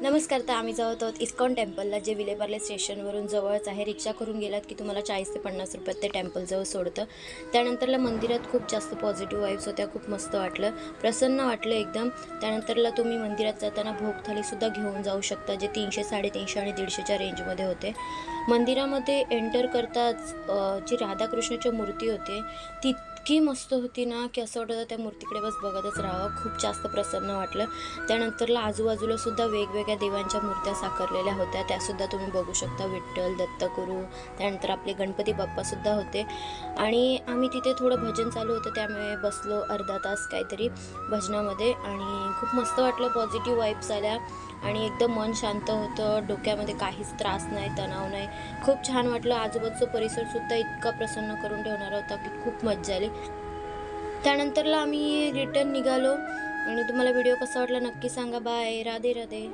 नमस्कार. तर आम्ही जात आहोत इस्कॉन टेम्पलला, जे विलेपार्ले स्टेशनवरून जवळच आहे. रिक्षा करून गेलात की तुम्हाला 40 ते 50 रुपयात ते टेम्पलजवळ सोडतं. त्यानंतरला मंदिरात खूप जास्त पॉझिटिव्ह वाईब्स होत्या. खूप मस्त वाटलं, प्रसन्न वाटलं एकदम. त्यानंतरला तुम्ही मंदिरात जाताना भोग थालीसुद्धा घेऊन जाऊ शकता, जे 300, 350 आणि 150च्या रेंजमध्ये होते. मंदिरामध्ये एंटर करताच जी राधाकृष्णाची मूर्ती होती, ती इतकी मस्त होती ना, की असं वाटत होतं त्या मूर्तीकडे बस बघतच राहावं. खूप जास्त प्रसन्न वाटलं. त्यानंतरला आजूबाजूला सुद्धा वेगवेगळ्या देवांच्या मूर्त्या साकारलेल्या होत्या, त्यासुद्धा तुम्ही बघू शकता. विठ्ठल, दत्तगुरू, त्यानंतर आपले गणपती बाप्पासुद्धा होते. आणि आम्ही तिथे थोडं भजन चालू होतं, त्यामुळे बसलो अर्धा तास काहीतरी भजनामध्ये आणि खूप मस्त वाटलं. पॉझिटिव्ह वाईब्स आल्या आणि एकदम मन शांत होतं. डोक्यामध्ये काहीच त्रास नाही, तणाव नाही. खूप छान वाटलं. आजूबाजूचा परिसरसुद्धा इतका प्रसन्न करून ठेवणारा होता की खूप मज्जा आली. त्यानंतरला आम्ही रिटर्न निघालो आणि तुम्हाला व्हिडिओ कसा वाटला नक्की सांगा. बाय. राधे राधे.